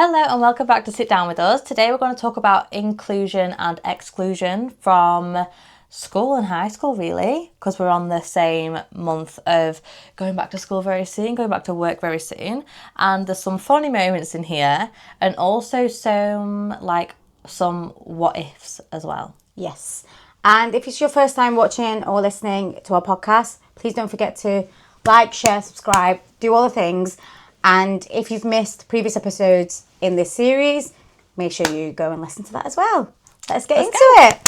Hello and welcome back to Sit Down With Us. Today we're going to talk about inclusion and exclusion from school and high school, really, because we're on the same month of going back to school very soon, going back to work very soon, and there's some funny moments in here and also some what ifs as well. Yes. And if it's your first time watching or listening to our podcast, please don't forget to like, share, subscribe, do all the things. And if you've missed previous episodes in this series, make sure you go and listen to that as well. Let's get into it.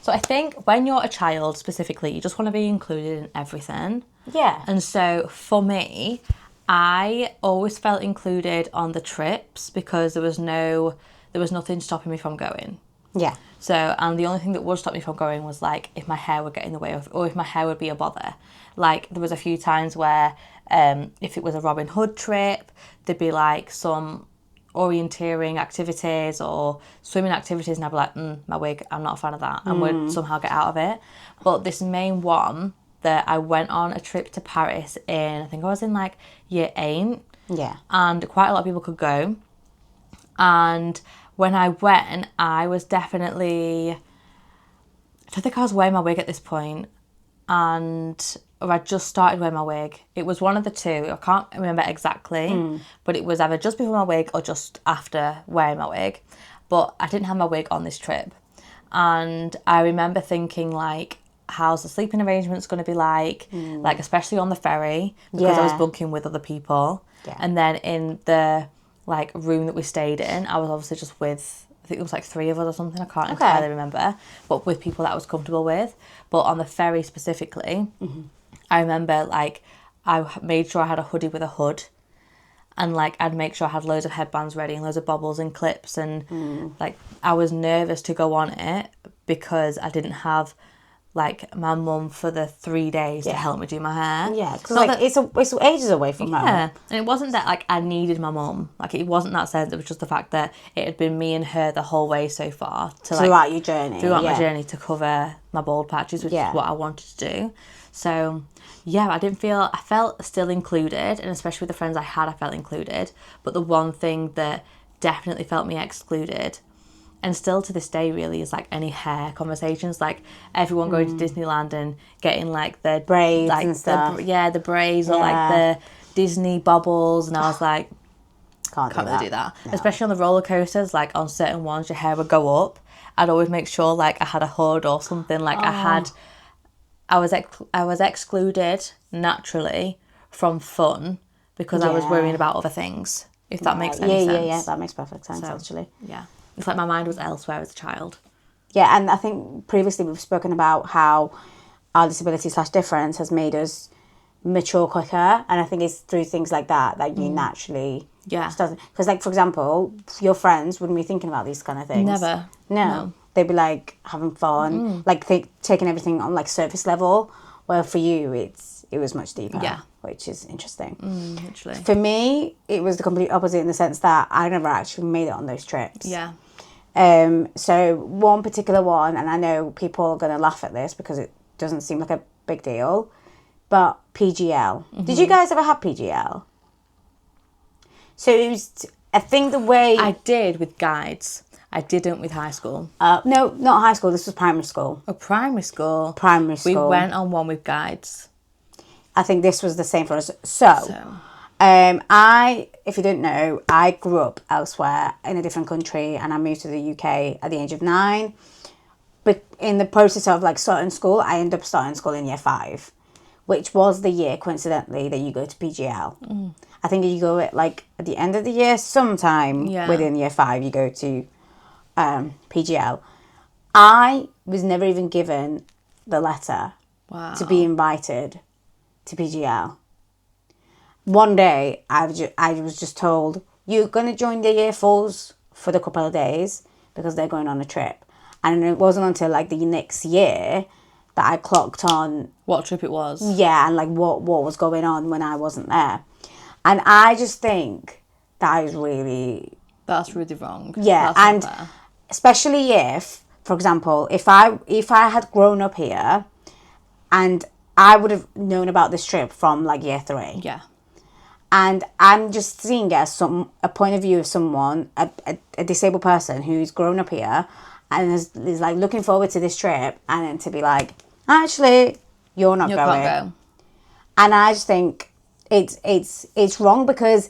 So I think when you're a child specifically, you just want to be included in everything. Yeah. And so for me, I always felt included on the trips because there was nothing stopping me from going. Yeah. So, and the only thing that would stop me from going was like if my hair would get in the way or if my hair would be a bother. Like there was a few times where if it was a Robin Hood trip, there'd be like some orienteering activities or swimming activities and I'd be like, my wig, I'm not a fan of that, and would somehow get out of it. But this main one that I went on a trip to Paris in, I think I was in like year 8. Yeah. And quite a lot of people could go. And when I went, I was definitely, I don't think I was wearing my wig at this point, or I just started wearing my wig. It was one of the two. I can't remember exactly, but it was either just before my wig or just after wearing my wig. But I didn't have my wig on this trip. And I remember thinking like, how's the sleeping arrangements going to be like especially on the ferry, because I was bunking with other people. Yeah. And then in the like room that we stayed in, I was obviously just with, I think it was like 3 of us or something, I can't entirely remember, but with people that I was comfortable with. But on the ferry specifically, I remember like I made sure I had a hoodie with a hood, and like I'd make sure I had loads of headbands ready and loads of bobbles and clips, and like I was nervous to go on it because I didn't have like my mum for the 3 days to help me do my hair. Yeah, because like it's ages away from home. Yeah, and it wasn't that like I needed my mum. Like it wasn't that sense. It was just the fact that it had been me and her the whole way so far throughout your journey. Throughout my journey to cover my bald patches, which is what I wanted to do. So yeah, I felt still included, and especially with the friends I had, I felt included. But the one thing that definitely felt me excluded, and still to this day really, is like any hair conversations, like everyone going to Disneyland and getting like the braids like and stuff. The braids or like the Disney bobbles, and I was like, can't really do that. No. Especially on the roller coasters, like on certain ones your hair would go up. I'd always make sure like I had a hood or something, like I was excluded naturally from fun because I was worrying about other things, if that makes any sense. Yeah, that makes perfect sense, actually. Yeah. It's like my mind was elsewhere as a child. Yeah, and I think previously we've spoken about how our disability/difference has made us mature quicker, and I think it's through things like that you naturally start. Because like, for example, your friends wouldn't be thinking about these kind of things. Never. No. They'd be like having fun, like taking everything on like surface level, where for you it was much deeper. Yeah. Which is interesting. Literally. For me, it was the complete opposite in the sense that I never actually made it on those trips. Yeah. So one particular one, and I know people are going to laugh at this because it doesn't seem like a big deal, but PGL. Did you guys ever have PGL? So it was, I think the way... I did with guides. I didn't with high school. No, not high school. This was primary school. Oh, primary school. Primary school. We went on one with guides. I think this was the same for us. If you didn't know, I grew up elsewhere in a different country, and I moved to the UK at the age of 9. But in the process of like starting school, I ended up starting school in year 5, which was the year, coincidentally, that you go to PGL. I think you go at like at the end of the year, sometime within year 5, you go to PGL. I was never even given the letter to be invited to PGL. One day, I was just told, you're going to join the year 4s for the couple of days because they're going on a trip. And it wasn't until like the next year that I clocked on what trip it was. Yeah, and like what was going on when I wasn't there. And I just think that's really wrong. Yeah, and especially if, for example, if I had grown up here and I would have known about this trip from like year 3. Yeah. And I'm just seeing it as a point of view of someone, a disabled person who's grown up here and is like looking forward to this trip, and then to be like, actually, you're not going. Can't go. And I just think it's wrong, because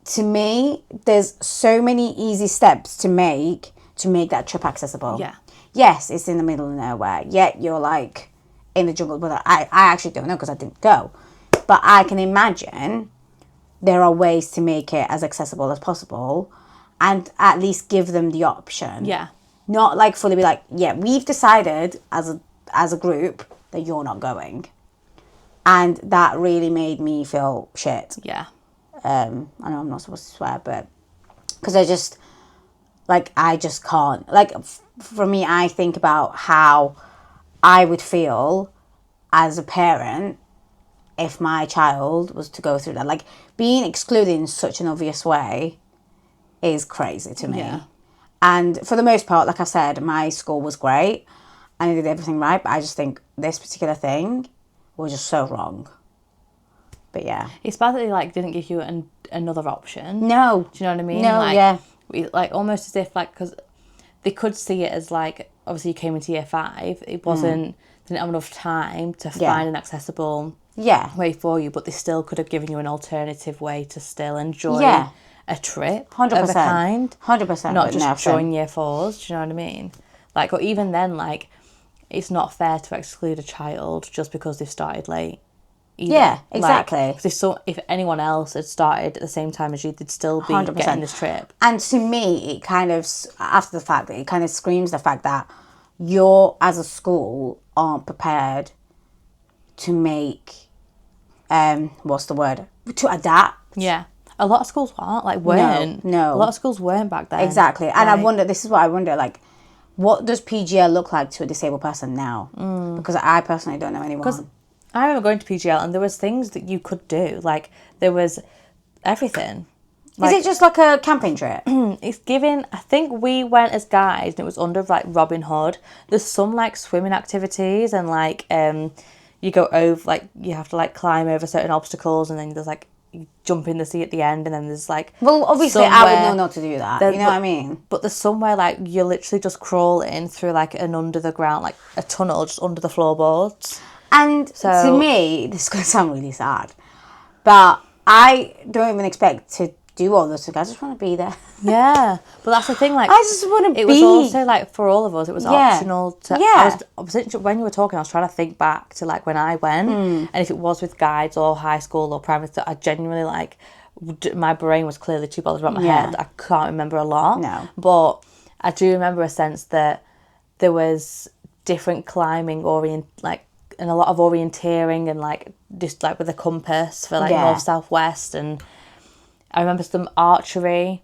to me, there's so many easy steps to make that trip accessible. Yeah. Yes, it's in the middle of nowhere. Yet you're like in the jungle, but I actually don't know because I didn't go. But I can imagine there are ways to make it as accessible as possible, and at least give them the option. Yeah. Not like fully be like, yeah, we've decided as a group that you're not going. And that really made me feel shit. Yeah. I know I'm not supposed to swear, but because I just can't. Like, for me, I think about how I would feel as a parent if my child was to go through that. Like, being excluded in such an obvious way is crazy to me. Yeah. And for the most part, like I said, my school was great and I did everything right, but I just think this particular thing was just so wrong. But yeah. It's bad that they like didn't give you another option. No. Do you know what I mean? No, like, yeah. Like almost as if like, because they could see it as like, obviously you came into year 5, it wasn't, didn't have enough time to find an accessible way for you, but they still could have given you an alternative way to still enjoy a trip 100%. of a kind. 100%. Not just join year 4s, do you know what I mean? Like, or even then, like, it's not fair to exclude a child just because they've started late. Either. Yeah, exactly. Like, if anyone else had started at the same time as you, they'd still be 100%. getting this trip. And to me, it kind of, after the fact, it kind of screams the fact that you're, as a school, aren't prepared to make, what's the word? To adapt. Yeah. A lot of schools weren't. No. A lot of schools weren't back then. Exactly. And I wonder, this is what I wonder, like, what does PGL look like to a disabled person now? Because I personally don't know anyone. Because I remember going to PGL and there was things that you could do. Like, there was everything. Like, is it just like a camping trip? It's given, I think we went as guys and it was under like Robin Hood. There's some like swimming activities and like you go over, like you have to like climb over certain obstacles, and then there's like you jump in the sea at the end, and then there's like, well, obviously I would know not to do that, you know what I mean? But there's somewhere like you're literally just crawling through like an under the ground, like a tunnel just under the floorboards. And to me, this is going to sound really sad, but I don't even expect to do all this. I just want to be there. Yeah, but that's the thing. Like, I just want to be. It was also like for all of us, it was optional. I was when you were talking, I was trying to think back to like when I went, and if it was with guides or high school or primary school, I genuinely like my brain was clearly too bothered about my head. I can't remember a lot. No, but I do remember a sense that there was different climbing and a lot of orienteering and like just like with a compass for like north, south, west, and I remember some archery.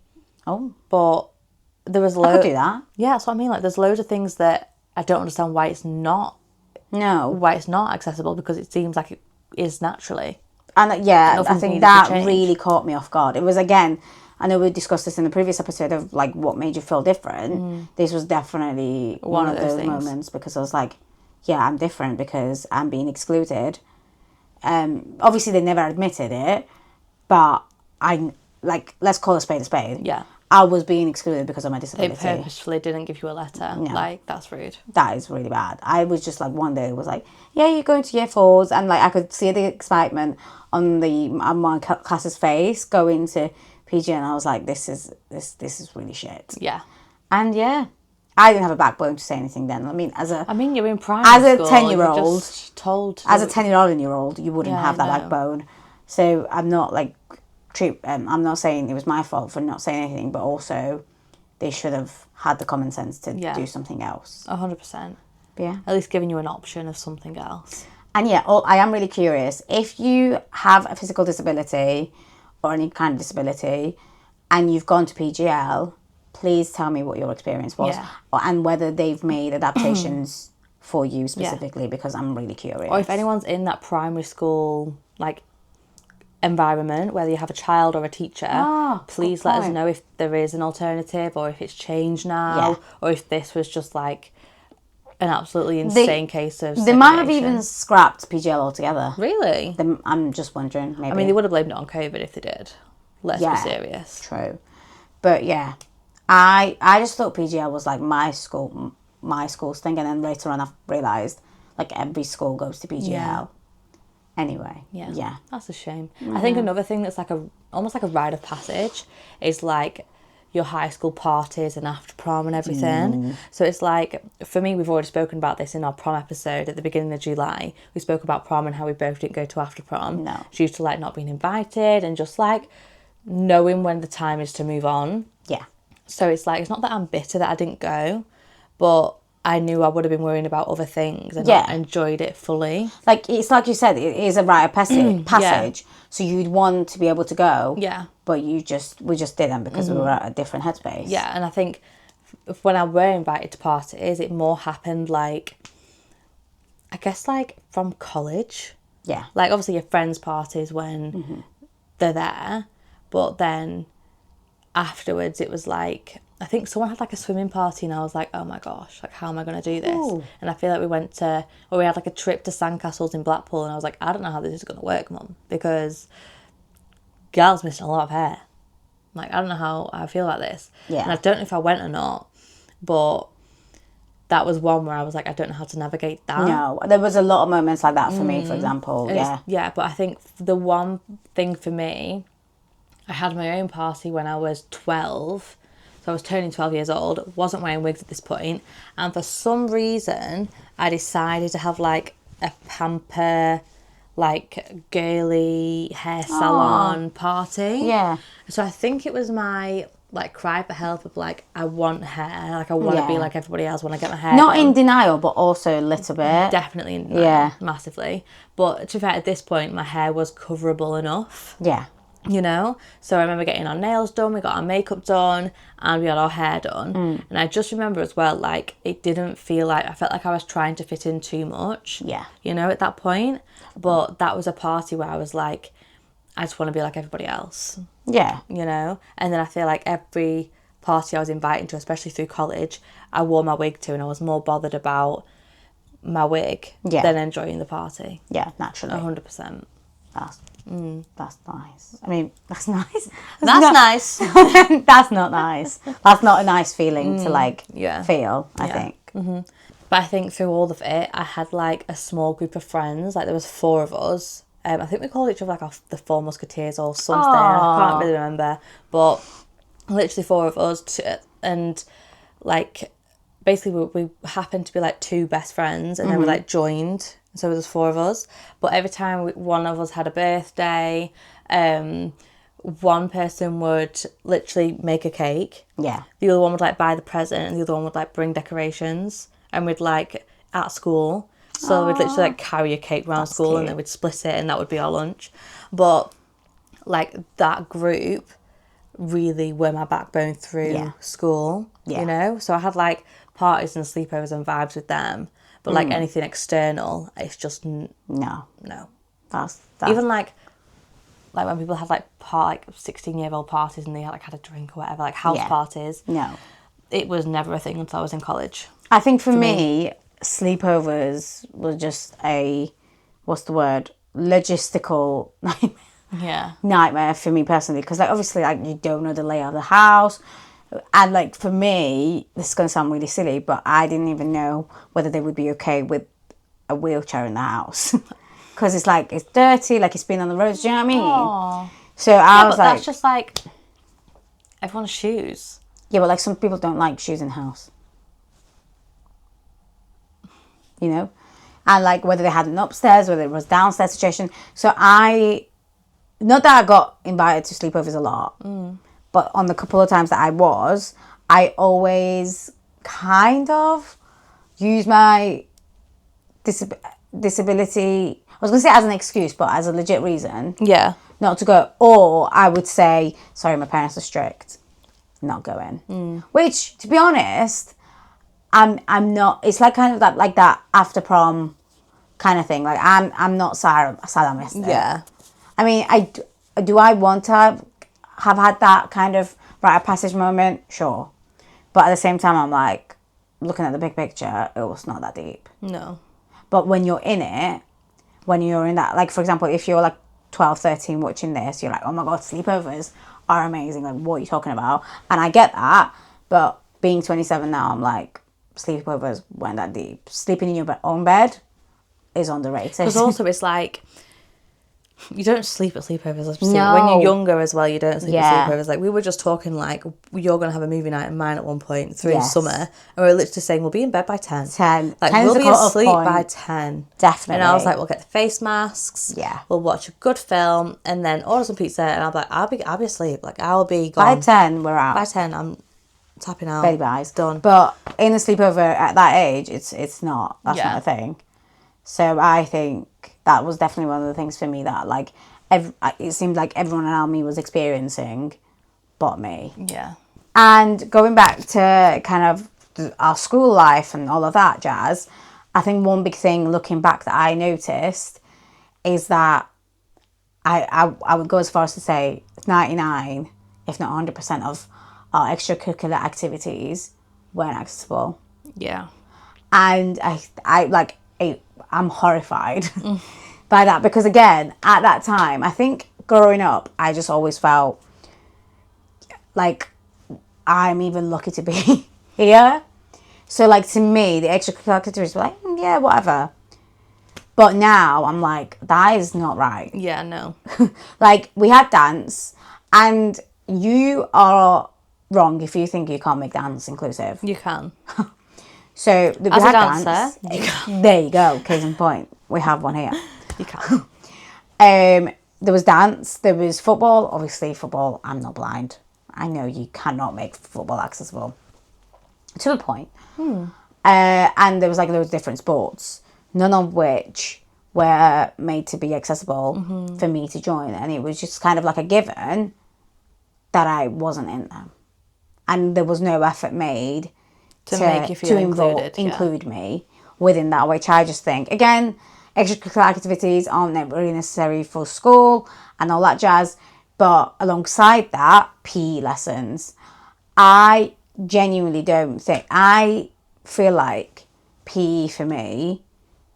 Oh, but there was I could do that. Yeah, that's what I mean. Like, there's loads of things that I don't understand why it's not. No, why it's not accessible, because it seems like it is naturally. And I think that really caught me off guard. It was, again, I know we discussed this in the previous episode of like what made you feel different. This was definitely one of those moments, because I was like, yeah, I'm different because I'm being excluded. Obviously they never admitted it, but let's call a spade a spade. Yeah. I was being excluded because of my disability. They purposefully didn't give you a letter. No. Like, that's rude. That is really bad. I was just like, one day it was like, yeah, you're going to year 4s, and like I could see the excitement on my class's face going to PG, and I was like, this is really shit. Yeah. And yeah, I didn't have a backbone to say anything then. I mean, you're in primary school. As a 10-year-old, told. As a 10-year-old, you wouldn't have that backbone. So I'm not like, I'm not saying it was my fault for not saying anything, but also they should have had the common sense to do something else. 100%. Yeah. At least giving you an option of something else. And yeah, I am really curious. If you have a physical disability or any kind of disability and you've gone to PGL, please tell me what your experience was and whether they've made adaptations for you specifically, because I'm really curious. Or if anyone's in that primary school like environment, whether you have a child or a teacher, please let us know if there is an alternative, or if it's changed now, or if this was just like an absolutely insane case of They might have segregation. even scrapped PGL altogether. Really? I'm just wondering, maybe. I mean, they would have blamed it on COVID if they did. Let's be serious. True. But yeah, I just thought PGL was like my school's thing, and then later on I realised like every school goes to PGL. Yeah. Anyway, yeah. That's a shame. I think another thing that's like almost like a rite of passage is like your high school parties and after prom and everything. So it's like, for me, we've already spoken about this in our prom episode at the beginning of July. We spoke about prom and how we both didn't go to after prom. No. Due to like not being invited and just like knowing when the time is to move on. Yeah. So it's like, it's not that I'm bitter that I didn't go, but I knew I would have been worrying about other things and not enjoyed it fully. Like, it's like you said, it is a rite of passage. So you'd want to be able to go. Yeah. But we just didn't because we were at a different headspace. Yeah, and I think when I were invited to parties, it more happened like, I guess like from college. Yeah. Like obviously your friends' parties when they're there, but then afterwards it was like, I think someone had like a swimming party and I was like, oh my gosh, like how am I going to do this? Ooh. And I feel like we had like a trip to sandcastles in Blackpool and I was like, I don't know how this is going to work, Mum, because girls missing a lot of hair. Like, I don't know how I feel about this. Yeah. And I don't know if I went or not, but that was one where I was like, I don't know how to navigate that. No, there was a lot of moments like that for me, for example. Yeah, but I think the one thing for me, I had my own party when I was 12. So I was turning 12 years old, wasn't wearing wigs at this point, and for some reason I decided to have like a pamper, like girly hair salon party. Yeah. So I think it was my like cry for help of like, I want hair, like I want to be like everybody else when I get my hair Not done. in denial, but also a little bit. Definitely in denial, Yeah. massively. But to be fair, at this point my hair was coverable enough. Yeah. You know, so I remember getting our nails done, we got our makeup done, and we had our hair done. And I just remember as well, like, it didn't feel like, I felt like I was trying to fit in too much. Yeah. You know, at that point. But that was a party where I was like, I just want to be like everybody else. Yeah. You know? And then I feel like every party I was invited to, especially through college, I wore my wig to, and I was more bothered about my wig than enjoying the party. Yeah, naturally. 100%. That's nice. I mean, that's nice. That's nice. That's not nice. That's not a nice feeling to like feel, I think. But I think through all of it, I had like a small group of friends. Like there was 4 of us. I think we called each other like the 4 Musketeers or something. I can't really remember. But literally 4 of us. And like basically we happened to be like 2 best friends, and then we like joined. So there was 4 of us. But every time one of us had a birthday, one person would literally make a cake. Yeah. The other one would like buy the present, and the other one would like bring decorations, and we'd like at school. So we'd literally like carry a cake around school, cute. and then we'd split it, and that would be our lunch. But like that group really were my backbone through school, you know? So I had like parties and sleepovers and vibes with them. But like anything external, it's just No. That's even like when people had like 16-year-old parties and they like had a drink or whatever, like house parties. No. It was never a thing until I was in college. I think for me, sleepovers were just logistical nightmare for me personally, because like obviously like you don't know the layout of the house. And like for me, this is going to sound really silly, but I didn't even know whether they would be okay with a wheelchair in the house. Because it's like, it's dirty, like it's been on the roads, do you know what I mean? Aww. So I was but like... that's just like everyone's shoes. Yeah, but like some people don't like shoes in the house. You know? And like whether they had an upstairs, whether it was downstairs situation. So not that I got invited to sleepovers a lot, but on the couple of times that I always kind of use my disability, I was going to say as an excuse, but as a legit reason. Yeah. Not to go. Or I would say, sorry, my parents are strict. Not going. Which, to be honest, I'm not, it's like kind of that after prom kind of thing. Like I'm not Sarah missed it. Yeah. I mean, do I want to have had that kind of rite of passage moment? Sure. But at the same time, I'm like, looking at the big picture, it was not that deep. No. But when you're in it, when you're in that, like, for example, if you're like 12, 13 watching this, you're like, oh my God, sleepovers are amazing. Like, what are you talking about? And I get that. But being 27 now, I'm like, sleepovers weren't that deep. Sleeping in your own bed is underrated. Because also it's like, you don't sleep at sleepovers. No. When you're younger as well, you don't sleep Yeah. at sleepovers. Like, we were just talking like, you're going to have a movie night and mine at one point through Yes. summer. And we were literally saying, we'll be in bed by 10. 10. Like, 10 is we'll the be cut-off asleep point. by 10. Definitely. And I was like, we'll get the face masks. Yeah. We'll watch a good film and then order some pizza. And I'll be like, I'll be asleep. Like, I'll be gone. By 10, we're out. By 10, I'm tapping out. Baby eyes. Done. But in a sleepover at that age, it's not. That's Yeah. not a thing. So I think that was definitely one of the things for me that, like, it seemed like everyone around me was experiencing, but me. Yeah. And going back to kind of our school life and all of that jazz, I think one big thing looking back that I noticed is that I would go as far as to say 99, if not 100% of our extracurricular activities weren't accessible. Yeah. And I'm horrified by that, because again, at that time, I think growing up, I just always felt like I'm even lucky to be here. So, like, to me, the extracurricular activities were like, yeah, whatever. But now I'm like, that is not right. Yeah, no. Like, we had dance, and you are wrong if you think you can't make dance inclusive. You can. So, we As a had dancer, dance. you can. There you go, case in point. We have one here. You can. There was dance, there was football. Obviously, football, I'm not blind. I know you cannot make football accessible to a point. And there was like loads of different sports, none of which were made to be accessible for me to join. And it was just kind of like a given that I wasn't in them. And there was no effort made To make you feel included, yeah. include me within that, which I just think, again, extracurricular activities aren't really necessary for school and all that jazz. But alongside that, PE lessons, I genuinely don't think, I feel like PE for me,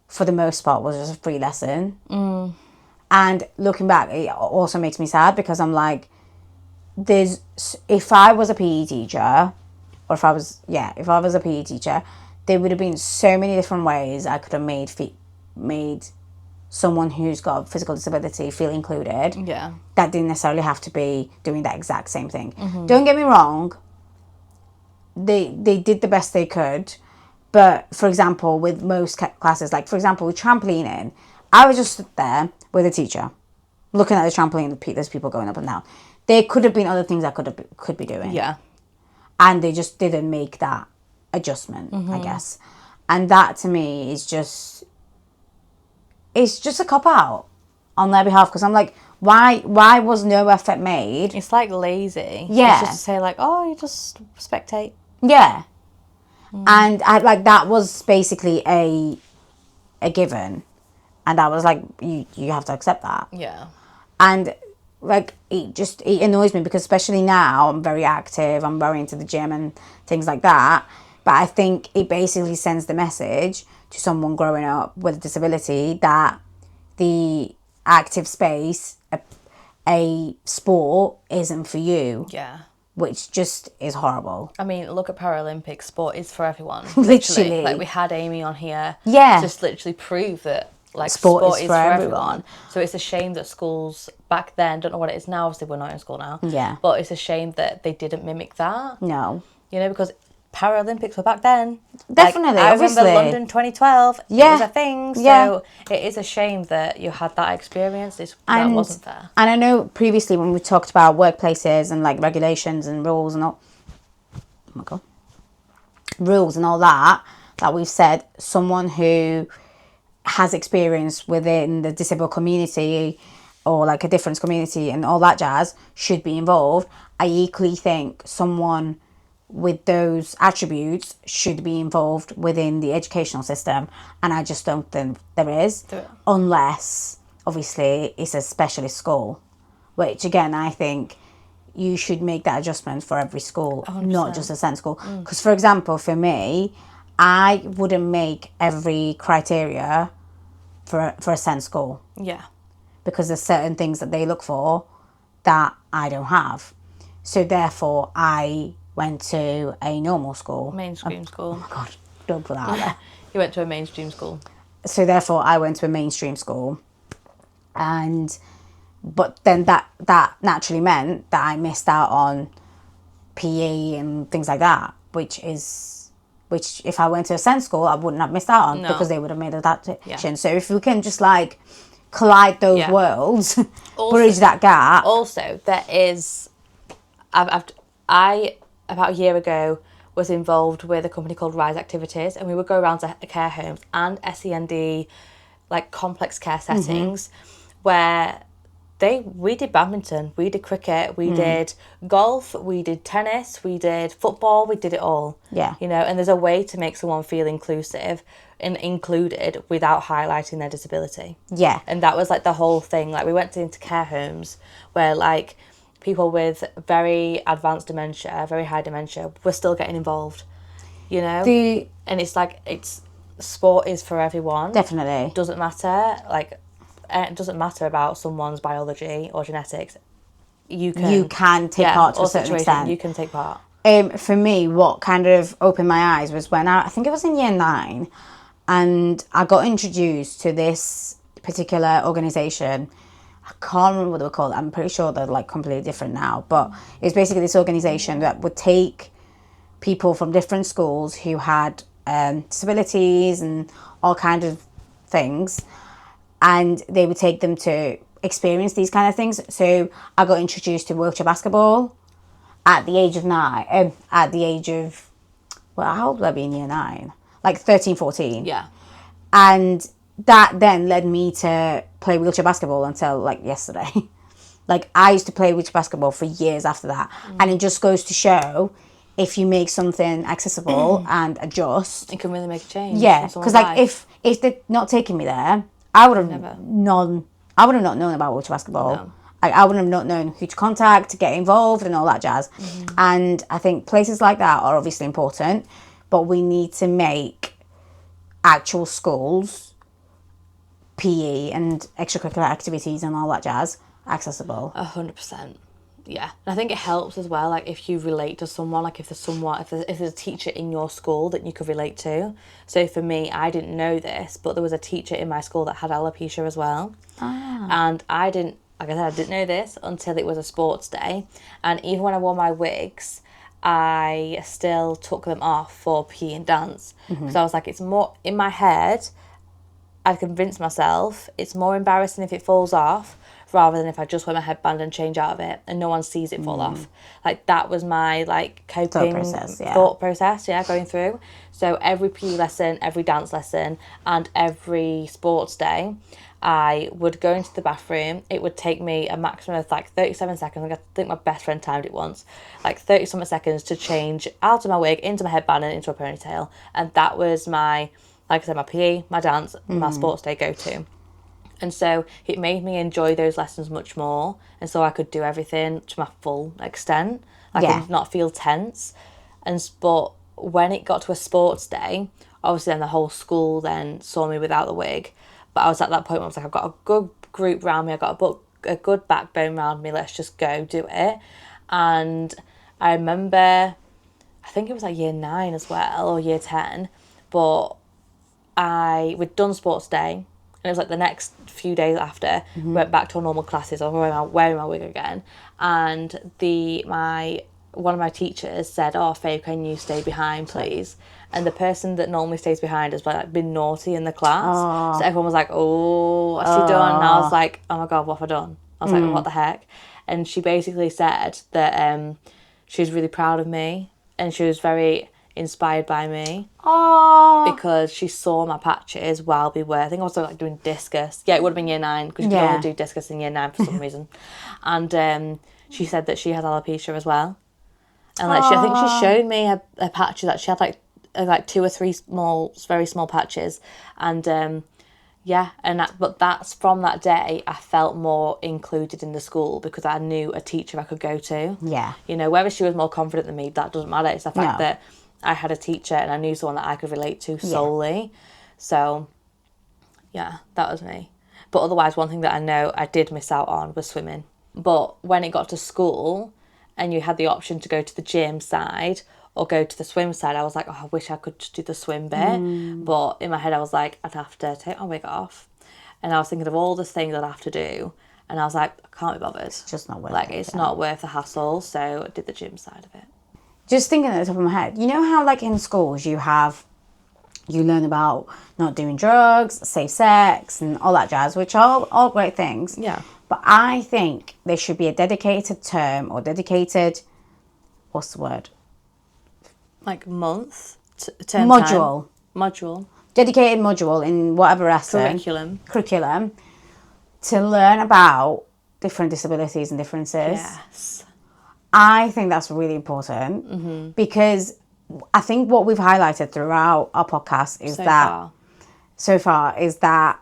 for the most part, was just a free lesson. And looking back, it also makes me sad, because I'm like, if I was a PE teacher, or if I was a PE teacher, there would have been so many different ways I could have made someone who's got a physical disability feel included. Yeah. That didn't necessarily have to be doing that exact same thing. Don't get me wrong, they did the best they could, but for example, with most classes, like for example with trampolining, I was just stood there with a teacher looking at the trampoline, there's people going up and down. There could have been other things I could be doing. Yeah. And they just didn't make that adjustment, I guess. And that to me is just, it's just a cop out on their behalf, because I'm like, why was no effort made? It's like lazy. Yeah. It's just to say like, oh, you just spectate. Yeah. And I like, that was basically a given, and I was like, you have to accept that. Yeah. And like, it annoys me, because especially now I'm very active, I'm very into the gym and things like that, but I think it basically sends the message to someone growing up with a disability that the active space, a sport, isn't for you. Yeah. Which just is horrible. I mean, look at Paralympics. Sport is for everyone. Literally. Like, we had Amy on here. Yeah. Just literally prove that, like, Sport is is for for everyone. So it's a shame that schools back then, don't know what it is now, obviously we're not in school now. Yeah. But it's a shame that they didn't mimic that. No. You know, because Paralympics were back then. Definitely, like, I obviously. remember London 2012. Yeah. It was a thing. So Yeah. it is a shame that you had that experience. That wasn't fair. And I know previously when we talked about workplaces and like regulations and rules and all, oh my God, rules and all that we've said, someone who has experience within the disabled community or like a difference community and all that jazz should be involved. I equally think someone with those attributes should be involved within the educational system, and I just don't think there is, unless obviously it's a specialist school, which again I think you should make that adjustment for every school, 100%. not just a SEND school. Because for example, for me, I wouldn't make every criteria for a SEND school. Yeah. Because there's certain things that they look for that I don't have. So therefore, I went to a normal school. Mainstream school. Oh my God, don't put that out there. You went to a mainstream school. So therefore, I went to a mainstream school. But then that naturally meant that I missed out on PE and things like that, which if I went to a SEND school, I wouldn't have missed out on because they would have made adaptation. Yeah. So if we can just like collide those worlds, also, bridge that gap. Also, there is, I about a year ago was involved with a company called Rise Activities, and we would go around to care homes and SEND, like complex care settings, where we did badminton, we did cricket, we did golf, we did tennis, we did football, we did it all. Yeah. You know, and there's a way to make someone feel inclusive and included without highlighting their disability. Yeah. And that was like the whole thing. Like we went into care homes where like people with very advanced dementia, very high dementia, were still getting involved. You know? And it's like sport is for everyone. Definitely. Doesn't matter. Like it doesn't matter about someone's biology or genetics. You can take part to a certain extent. You can take part. For me, what kind of opened my eyes was when I think it was in year 9, and I got introduced to this particular organisation. I can't remember what they were called. I'm pretty sure they're like completely different now. But it's basically this organisation that would take people from different schools who had disabilities and all kinds of things, and they would take them to experience these kind of things. So I got introduced to wheelchair basketball at the age of 9. How old would I be in year 9? Like 13, 14. Yeah. And that then led me to play wheelchair basketball until like yesterday. Like I used to play wheelchair basketball for years after that. And it just goes to show, if you make something accessible and adjust, it can really make a change. Yeah, because like if they're not taking me there, I would have not known about wheelchair basketball. No. I wouldn't have not known who to contact to get involved and all that jazz. And I think places like that are obviously important, but we need to make actual schools, PE and extracurricular activities and all that jazz accessible. 100%. Yeah, and I think it helps as well, like if you relate to someone, like if there's a teacher in your school that you could relate to. So for me, I didn't know this, but there was a teacher in my school that had alopecia as well. And I didn't know this until it was a sports day. And even when I wore my wigs, I still took them off for PE and dance. Because I was like, it's more, in my head, I'd convinced myself it's more embarrassing if it falls off rather than if I just wear my headband and change out of it and no one sees it fall off. Like that was my like coping thought process, going through. So every PE lesson, every dance lesson and every sports day, I would go into the bathroom. It would take me a maximum of like 37 seconds. I think my best friend timed it once. Like 30-something seconds to change out of my wig, into my headband and into a ponytail. And that was my, like I said, my PE, my dance, my sports day go-to. And so it made me enjoy those lessons much more. And so I could do everything to my full extent. I could not feel tense. But when it got to a sports day, obviously then the whole school then saw me without the wig. But I was at that point where I was like, I've got a good group around me. I've got a good backbone around me. Let's just go do it. And I remember, I think it was like year 9 as well, or year 10. But we'd done sports day. And it was like the next few days after, we went back to our normal classes. I was wearing my wig again. And one of my teachers said, "Oh, Faye, can you stay behind, please?" And the person that normally stays behind has like been naughty in the class. So everyone was like, "Oh, what's she done?" And I was like, "Oh my God, what have I done?" I was like, "What the heck?" And she basically said that she was really proud of me and she was very inspired by me. Because she saw my patches while we were, I think I was like doing discus. Yeah, it would have been year 9 because you could only do discus in year 9 for some reason. And she said that she has alopecia as well. And like I think she showed me her patches that she had like 2 or 3 very small patches. And but that's from that day I felt more included in the school because I knew a teacher I could go to. Yeah. You know, whether she was more confident than me, that doesn't matter. It's the fact that I had a teacher and I knew someone that I could relate to solely. So, yeah, that was me. But otherwise, one thing that I know I did miss out on was swimming. But when it got to school and you had the option to go to the gym side or go to the swim side, I was like, oh, I wish I could just do the swim bit. But in my head, I was like, I'd have to take my wig off. And I was thinking of all the things I'd have to do. And I was like, I can't be bothered. It's just not worth like, it. It's not worth the hassle. So I did the gym side of it. Just thinking at the top of my head, you know how like in schools you learn about not doing drugs, safe sex and all that jazz, which are all great things. Yeah. But I think there should be a dedicated term or dedicated, what's the word? Like month? Term Module. Time. Module. Dedicated module in whatever lesson. Curriculum. To learn about different disabilities and differences. Yes. I think that's really important because I think what we've highlighted throughout our podcast is so far is that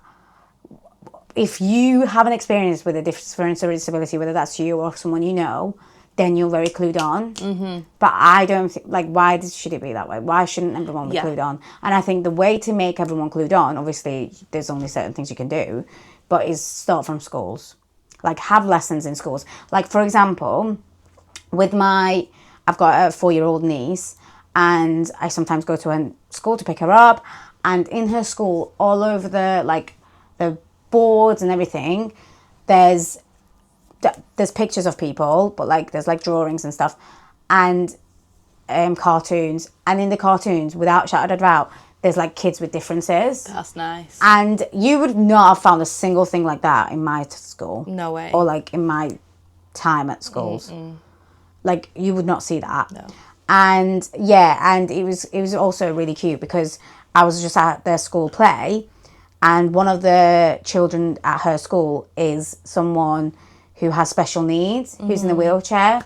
if you have an experience with a different disability, whether that's you or someone you know, then you're very clued on. But I don't think, like, why should it be that way? Why shouldn't everyone be clued on? And I think the way to make everyone clued on, obviously, there's only certain things you can do, but is start from schools. Like, have lessons in schools. Like, for example, I've got a 4-year-old niece, and I sometimes go to her school to pick her up, and in her school, all over the boards and everything, there's pictures of people, but like there's like drawings and stuff, and cartoons, and in the cartoons, without shadow of a doubt, there's like kids with differences. That's nice. And you would not have found a single thing like that in my school. No way. Or like in my time at schools. Like, you would not see that. No. And it was also really cute because I was just at their school play, and one of the children at her school is someone who has special needs, who's in a wheelchair,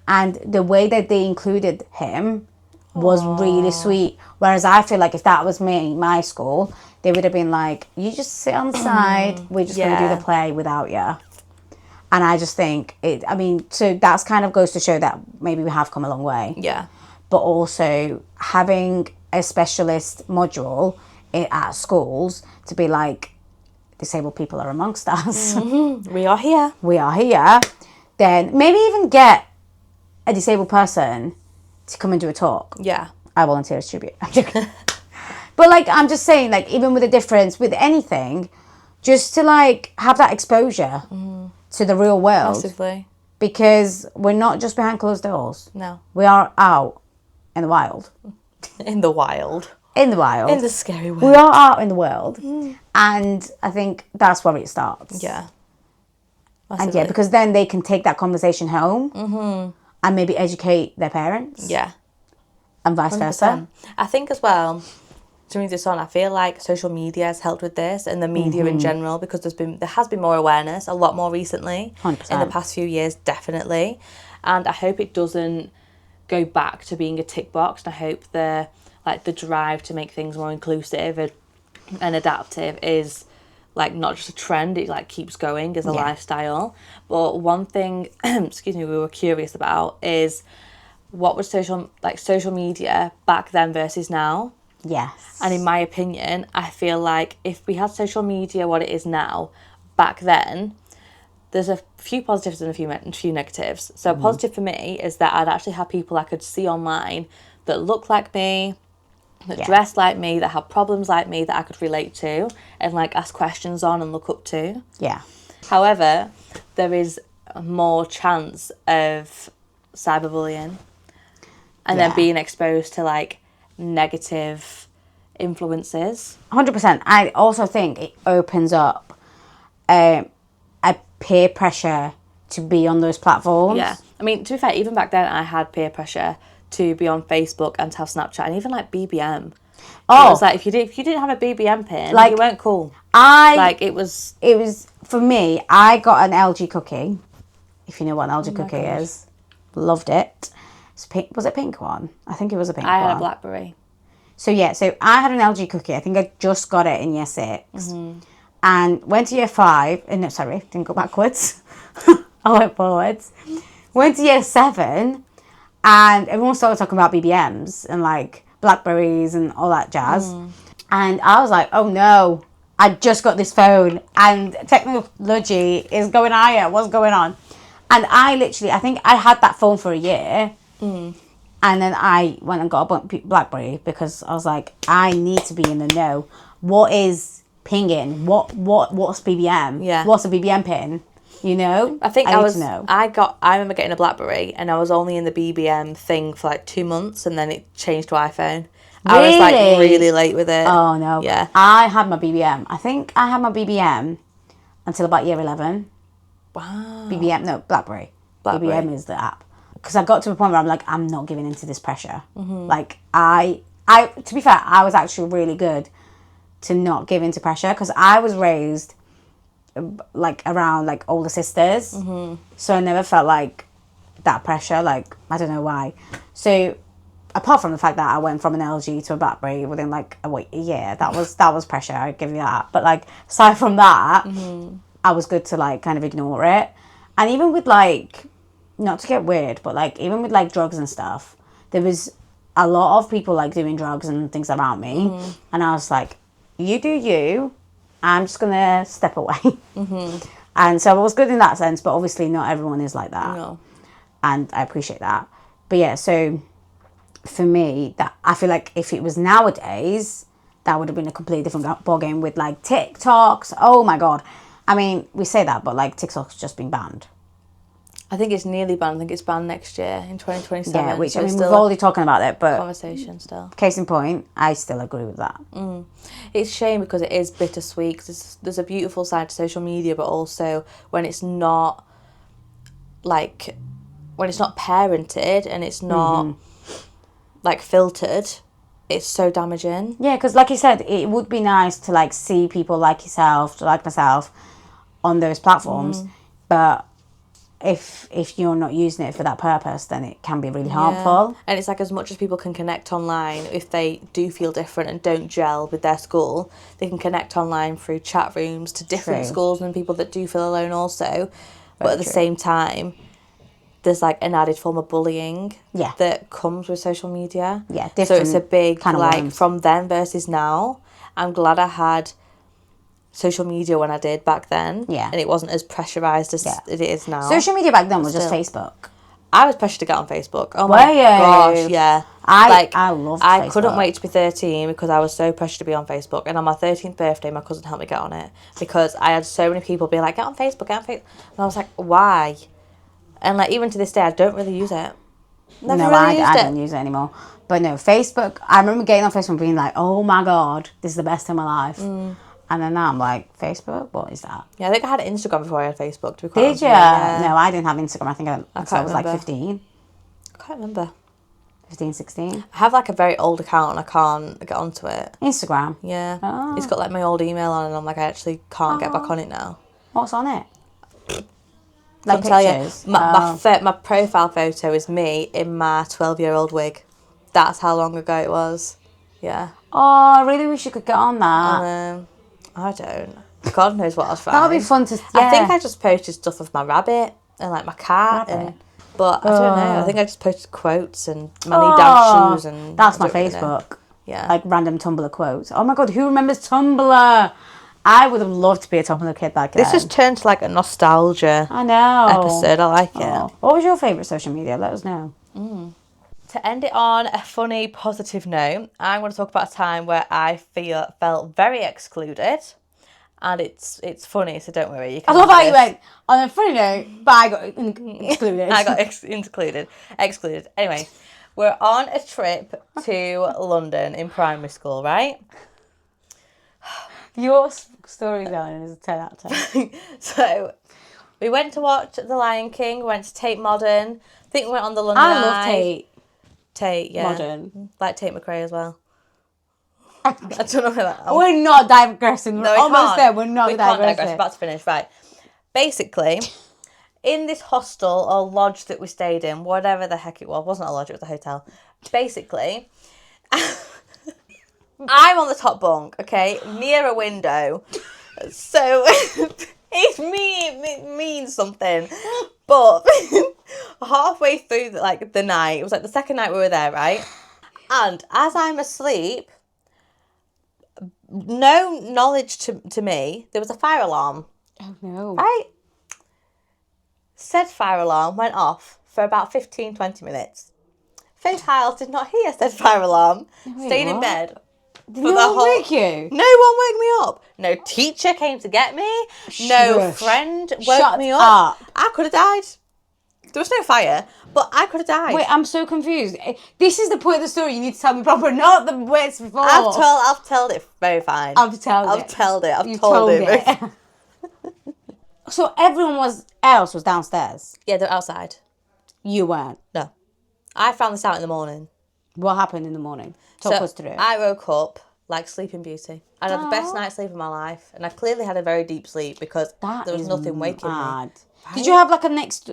and the way that they included him was really sweet. Whereas I feel like if that was me, my school, they would have been like, you just sit on the side, we're just going to do the play without you. And I just think so that's kind of goes to show that maybe we have come a long way. Yeah. But also having a specialist module at schools to be like, disabled people are amongst us. We are here. We are here. Then maybe even get a disabled person to come and do a talk. Yeah. I volunteer as tribute. I'm joking. But like, I'm just saying, like, even with a difference, with anything, just to like have that exposure to the real world. Massively. Because we're not just behind closed doors. No. We are out in the wild. In the wild. In the wild. In the scary world. We are out in the world. And I think that's where it starts. Yeah. Massively. And because then they can take that conversation home and maybe educate their parents. Yeah. And vice 100%. Versa. I think as well, to move this on, I feel like social media has helped with this, and the media in general, because there has been more awareness, a lot more recently. 100%. In the past few years, definitely. And I hope it doesn't go back to being a tick box. And I hope the drive to make things more inclusive and adaptive is like not just a trend, it like keeps going as a lifestyle. But one thing we were curious about is what was social media back then versus now. Yes. And in my opinion, I feel like if we had social media what it is now, back then, there's a few positives and a few negatives. So a positive for me is that I'd actually have people I could see online that look like me, that dress like me, that have problems like me, that I could relate to and like ask questions on and look up to. Yeah. However, there is more chance of cyberbullying and then being exposed to like negative influences. 100%. I also think it opens up a peer pressure to be on those platforms. Yeah. I mean, to be fair, even back then I had peer pressure to be on Facebook and to have Snapchat and even like BBM. Oh, it was like if you didn't have a BBM pin, like, you weren't cool. It was for me. I got an LG cookie. If you know what an LG cookie is, loved it. It's pink. Was it a pink one? I think it was a pink one. I had a BlackBerry. So I had an LG cookie. I think I just got it in year 6, and went to year 5. No, sorry, didn't go backwards. I went forwards. Went to year 7. And everyone started talking about BBMs and like Blackberries and all that jazz. And I was like, oh no, I just got this phone and technology is going higher. What's going on? And I think I had that phone for a year. And then I went and got a Blackberry because I was like, I need to be in the know. What is pinging? What's BBM? Yeah. What's a BBM pin? You know? I think I need to know. I remember getting a BlackBerry and I was only in the BBM thing for like 2 months and then it changed to iPhone. I was like really late with it. Oh no. Yeah. I had my BBM. I think I had my BBM until about year 11. Wow. BBM, no, BlackBerry. BlackBerry. BBM is the app. Because I got to a point where I'm like, I'm not giving into this pressure. Like, to be fair, I was actually really good to not give into pressure because I was raised like around like older sisters. So I never felt like that pressure. Like, I don't know why. So apart from the fact that I went from an LG to a BlackBerry within like a year, that was pressure. I give you that. But like aside from that, I was good to like kind of ignore it. And even with like, not to get weird, but like even with like drugs and stuff, there was a lot of people like doing drugs and things around me, and I was like, you do you, I'm just gonna step away. And so I was good in that sense, but obviously not everyone is like that. No. And I appreciate that. But yeah, so for me, that I feel like if it was nowadays, that would have been a completely different ballgame with like TikToks. Oh my god. I mean, we say that, but like TikTok's just been banned. I think it's nearly banned. I think it's banned next year in 2027. Yeah, which so I mean, it's we've still already talking about it, but conversation still. case in point, I still agree with that. It's a shame because it is bittersweet. 'Cause there's a beautiful side to social media, but also when it's not parented and it's not like filtered, it's so damaging. Yeah, because like you said, it would be nice to like see people like yourself, like myself, on those platforms, but if you're not using it for that purpose, then it can be really harmful. And it's like as much as people can connect online, if they do feel different and don't gel with their school, they can connect online through chat rooms to different schools and people that do feel alone also. But at the same time, there's like an added form of bullying that comes with social media. Yeah, so it's a big kind of like worms. From then versus now. I'm glad I had social media when I did back then. Yeah. And it wasn't as pressurised as it is now. Social media back then was just Facebook. I was pressured to get on Facebook. Oh my gosh, yeah. I loved Facebook. I couldn't wait to be 13 because I was so pressured to be on Facebook. And on my 13th birthday, my cousin helped me get on it because I had so many people be like, get on Facebook, get on Facebook. And I was like, why? And like even to this day, I don't really use it. I don't use it anymore. But no, Facebook, I remember getting on Facebook and being like, oh my God, this is the best time of my life. And then now I'm like, Facebook? What is that? Yeah, I think I had Instagram before I had Facebook, to be quite honest. Did you? Yeah. No, I didn't have Instagram. I think I was like 15. I can't remember. 15, 16. I have like a very old account and I can't get onto it. Instagram? Yeah. Oh. It's got like my old email on and I'm like, I actually can't get back on it now. What's on it? Like pictures? My profile photo is me in my 12-year-old wig. That's how long ago it was. Yeah. Oh, I really wish you could get on that. I don't. God knows what else. That would be fun to. Yeah. I think I just posted stuff of my rabbit and like my cat but I don't know. I think I just posted quotes and my knee down shoes and. That's my Facebook. Really yeah. Like random Tumblr quotes. Oh my God, who remembers Tumblr? I would have loved to be a Tumblr kid back then. This has turned to like a nostalgia. I know. Episode. I like it. What was your favourite social media? Let us know. To end it on a funny, positive note, I'm going to talk about a time where I felt very excluded. And it's funny, so don't worry. You can I love how you went, on a funny note, but I got excluded. I got excluded. Anyway, we're on a trip to London in primary school, right? Your storytelling is a 10 out of 10. So, we went to watch The Lion King, went to Tate Modern. I think we went on the London I love Tate. Tate, yeah. Modern. Like Tate McRae as well. I don't know where that... We're not digressing. We're almost there. We're not digressing. We're about to finish. Right. Basically, in this hostel or lodge that we stayed in, whatever the heck it was, wasn't a lodge, it was a hotel. Basically, I'm on the top bunk, okay, near a window. So It means something. But halfway through the night, it was like the second night we were there, right? And as I'm asleep, no knowledge to me, there was a fire alarm. Oh no. Right? Said fire alarm went off for about 15-20 minutes. Faith Hiles did not hear said fire alarm. Stayed in bed. Did no one wake you? No one woke me up. No teacher came to get me. No friend woke me up. I could have died. There was no fire, but I could have died. Wait, I'm so confused. This is the point of the story you need to tell me proper, not the words before. I've told it very fine. I've told it. I've told it. So everyone else was downstairs? Yeah, they're outside. You weren't? No. I found this out in the morning. What happened in the morning? Talk us through it. I woke up like Sleeping Beauty. I had the best night's sleep of my life. And I clearly had a very deep sleep because there was nothing waking me. Right? Did you have like a next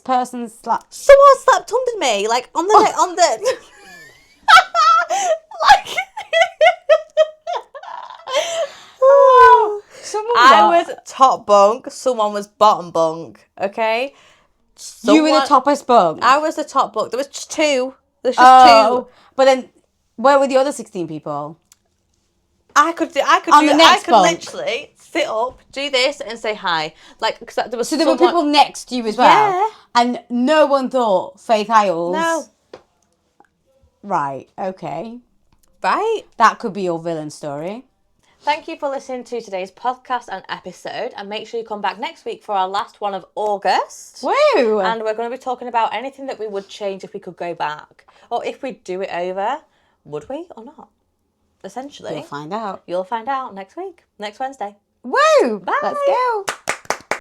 person slap? Someone slept under me, like on the like I was top bunk, someone was bottom bunk, okay? You were the toppest bunk? I was the top bunk. There was just two. There's just two. But then, where were the other 16 people? I could literally sit up, do this, and say hi. Like, cause there was there were people next to you as well? Yeah. And no one thought Faith Hiles? No. Right, okay. Right? That could be your villain story. Thank you for listening to today's podcast and episode, and make sure you come back next week for our last one of August. Woo! And we're going to be talking about anything that we would change if we could go back, or if we do it over, would we or not? Essentially, You'll find out. You'll find out next week, next Wednesday. Woo! Bye. Let's go.